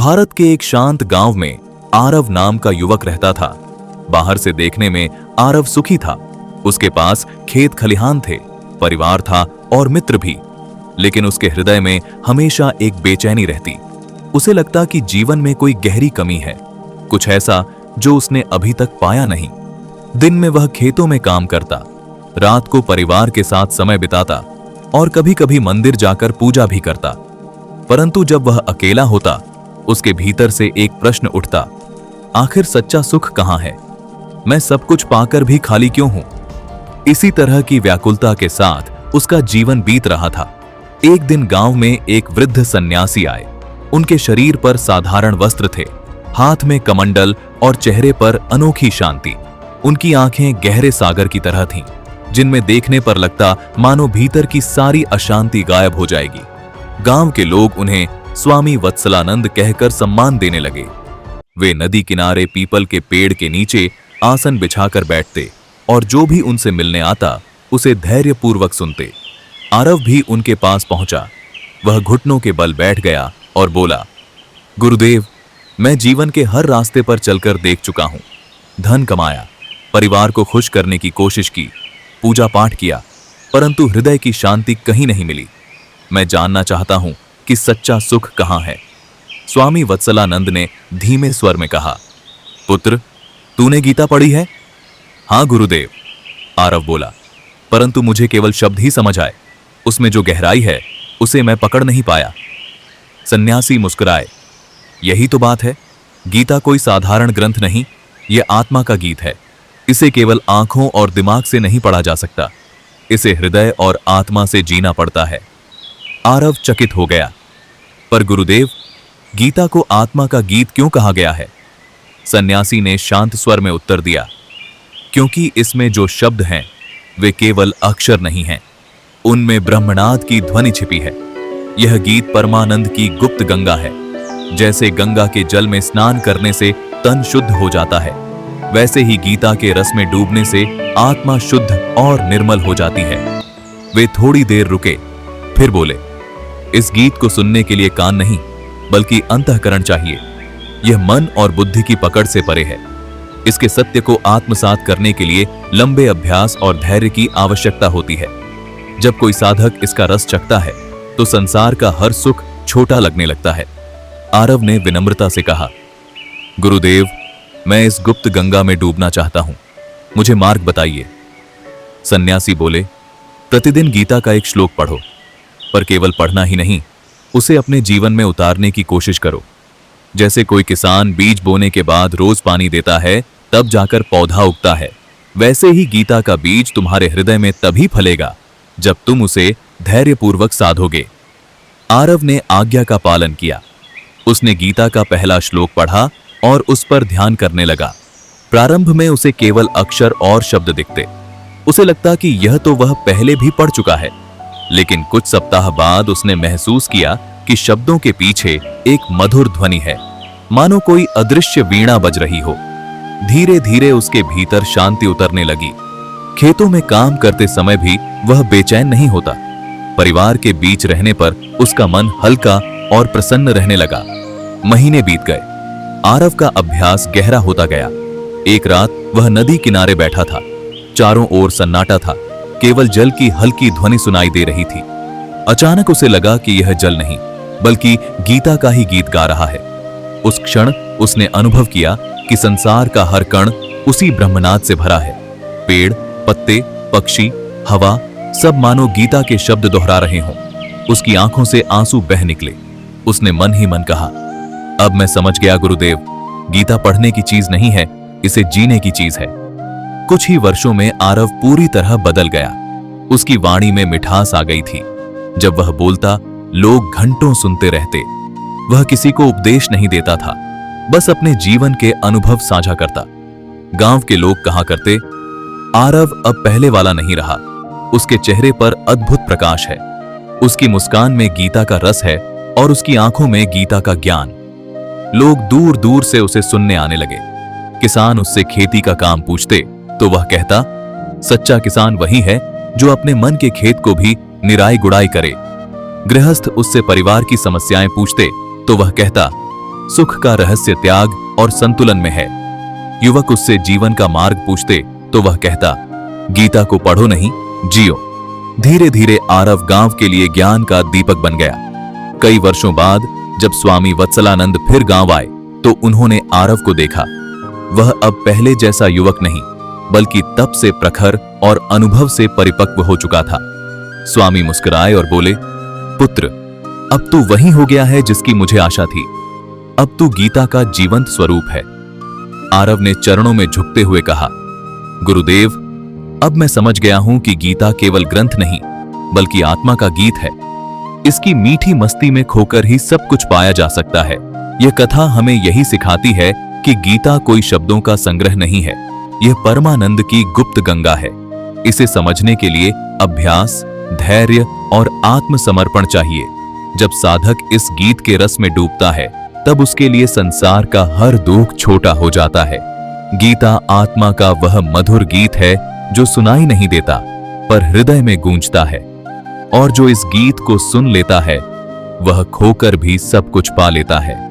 भारत के एक शांत गांव में आरव नाम का युवक रहता था। बाहर से देखने में आरव सुखी था। उसके पास खेत खलिहान थे, परिवार था और मित्र भी। लेकिन उसके हृदय में हमेशा एक बेचैनी रहती। उसे लगता कि जीवन में कोई गहरी कमी है, कुछ ऐसा जो उसने अभी तक पाया नहीं। दिन में वह खेतों में काम करता, रात को परिवार के साथ समय बिताता और कभी-कभी मंदिर जाकर पूजा भी करता। परंतु जब वह अकेला होता, उसके भीतर से एक प्रश्न उठता, आखिर सच्चा सुख कहां है? मैं सब कुछ पाकर भी खाली क्यों हूं? इसी तरह की व्याकुलता के साथ उसका जीवन बीत रहा था। एक दिन गांव में एक वृद्ध सन्यासी आए। उनके शरीर पर साधारण वस्त्र थे, हाथ में कमंडल और चेहरे पर अनोखी शांति। उनकी आंखें गहरे सागर की तरह थीं, जिनमें देखने पर लगता मानो भीतर की सारी अशांति गायब हो जाएगी। गांव के लोग उन्हें स्वामी वत्सलानंद कहकर सम्मान देने लगे। वे नदी किनारे पीपल के पेड़ के नीचे आसन बिछाकर बैठते और जो भी उनसे मिलने आता उसे धैर्यपूर्वक सुनते। आरव भी उनके पास पहुंचा। वह घुटनों के बल बैठ गया और बोला, गुरुदेव, मैं जीवन के हर रास्ते पर चलकर देख चुका हूं। धन कमाया, परिवार को खुश करने की कोशिश की, पूजा पाठ किया, परंतु हृदय की शांति कहीं नहीं मिली। मैं जानना चाहता हूं कि सच्चा सुख कहां है। स्वामी वत्सलानंद ने धीमे स्वर में कहा, पुत्र, तूने गीता पढ़ी है? हां गुरुदेव, आरव बोला, परंतु मुझे केवल शब्द ही समझ आए। उसमें जो गहराई है उसे मैं पकड़ नहीं पाया। सन्यासी मुस्कुराए। यही तो बात है, गीता कोई साधारण ग्रंथ नहीं, यह आत्मा का गीत है। इसे केवल आंखों और दिमाग से नहीं पढ़ा जा सकता, इसे हृदय और आत्मा से जीना पड़ता है। आरव चकित हो गया। पर गुरुदेव, गीता को आत्मा का गीत क्यों कहा गया है? सन्यासी ने शांत स्वर में उत्तर दिया, क्योंकि इसमें जो शब्द हैं वे केवल अक्षर नहीं हैं, उनमें ब्रह्मनाद की ध्वनि छिपी है। यह गीत परमानंद की गुप्त गंगा है। जैसे गंगा के जल में स्नान करने से तन शुद्ध हो जाता है, वैसे ही गीता के रस में डूबने से आत्मा शुद्ध और निर्मल हो जाती है। वे थोड़ी देर रुके, फिर बोले, इस गीत को सुनने के लिए कान नहीं, बल्कि अंतःकरण चाहिए। यह मन और बुद्धि की पकड़ से परे है। इसके सत्य को आत्मसात करने के लिए लंबे अभ्यास और धैर्य की आवश्यकता होती है। जब कोई साधक इसका रस चखता है तो संसार का हर सुख छोटा लगने लगता है। आरव ने विनम्रता से कहा, गुरुदेव, मैं इस गुप्त गंगा में डूबना चाहता हूं, मुझे मार्ग बताइए। सन्यासी बोले, प्रतिदिन गीता का एक श्लोक पढ़ो, पर केवल पढ़ना ही नहीं, उसे अपने जीवन में उतारने की कोशिश करो। जैसे कोई किसान बीज बोने के बाद रोज पानी देता है, तब जाकर पौधा उगता है, वैसे ही गीता का बीज तुम्हारे हृदय में तभी फलेगा जब तुम उसे धैर्यपूर्वक साधोगे। आरव ने आज्ञा का पालन किया। उसने गीता का पहला श्लोक पढ़ा और उस पर ध्यान करने लगा। प्रारंभ में उसे केवल अक्षर और शब्द दिखते। उसे लगता कि यह तो वह पहले भी पढ़ चुका है, लेकिन कुछ सप्ताह बाद उसने महसूस किया कि शब्दों के पीछे एक मधुर ध्वनि है, मानो कोई अदृश्य वीणा बज रही हो। धीरे धीरे उसके भीतर शांति उतरने लगी। खेतों में काम करते समय भी वह बेचैन नहीं होता। परिवार के बीच रहने पर उसका मन हल्का और प्रसन्न रहने लगा। महीने बीत गए। आरव का अभ्यास गहरा होता गया। एक रात वह नदी किनारे बैठा था। चारों ओर सन्नाटा था, केवल जल की हल्की ध्वनि सुनाई दे रही थी। अचानक उसे लगा कि यह जल नहीं, बल्कि गीता का ही गीत गा रहा है। उस क्षण उसने अनुभव किया कि संसार का हर कण उसी ब्रह्मनाद से भरा है। पेड़, पत्ते, पक्षी, हवा, सब मानो गीता के शब्द दोहरा रहे हों। उसकी आंखों से आंसू बह निकले। उसने मन ही मन कहा, अब मैं समझ गया गुरुदेव, गीता पढ़ने की चीज नहीं है, इसे जीने की चीज है। कुछ ही वर्षों में आरव पूरी तरह बदल गया। उसकी वाणी में मिठास आ गई थी। जब वह बोलता, लोग घंटों सुनते रहते। वह किसी को उपदेश नहीं देता था, बस अपने जीवन के अनुभव साझा करता। गांव के लोग कहा करते, आरव अब पहले वाला नहीं रहा। उसके चेहरे पर अद्भुत प्रकाश है। उसकी मुस्कान में गीता का रस है और उसकी आंखों में गीता का ज्ञान। लोग दूर दूर से उसे सुनने आने लगे। किसान उससे खेती का काम पूछते तो वह कहता, सच्चा किसान वही है जो अपने मन के खेत को भी निराई गुड़ाई करे। गृहस्थ उससे परिवार की समस्याएं पूछते तो वह कहता, सुख का रहस्य त्याग और संतुलन में है। युवक उससे जीवन का मार्ग पूछते तो वह कहता, गीता को पढ़ो नहीं, जियो। धीरे धीरे आरव गांव के लिए ज्ञान का दीपक बन गया। कई वर्षों बाद जब स्वामी वत्सलानंद फिर गांव आए तो उन्होंने आरव को देखा। वह अब पहले जैसा युवक नहीं, बल्कि तप से प्रखर और अनुभव से परिपक्व हो चुका था। स्वामी मुस्कुराए और बोले, पुत्र, अब तू वही हो गया है जिसकी मुझे आशा थी। अब तू गीता का जीवंत स्वरूप है। आरव ने चरणों में झुकते हुए कहा, गुरुदेव, अब मैं समझ गया हूं कि गीता केवल ग्रंथ नहीं, बल्कि आत्मा का गीत है। इसकी मीठी मस्ती में खोकर ही सब कुछ पाया जा सकता है। यह कथा हमें यही सिखाती है कि गीता कोई शब्दों का संग्रह नहीं है, यह परमानंद की गुप्त गंगा है। इसे समझने के लिए अभ्यास, धैर्य और आत्मसमर्पण चाहिए। जब साधक इस गीत के रस में डूबता है, तब उसके लिए संसार का हर दुख छोटा हो जाता है। गीता आत्मा का वह मधुर गीत है जो सुनाई नहीं देता, पर हृदय में गूंजता है। और जो इस गीत को सुन लेता है, वह खोकर भी सब कुछ पा लेता है।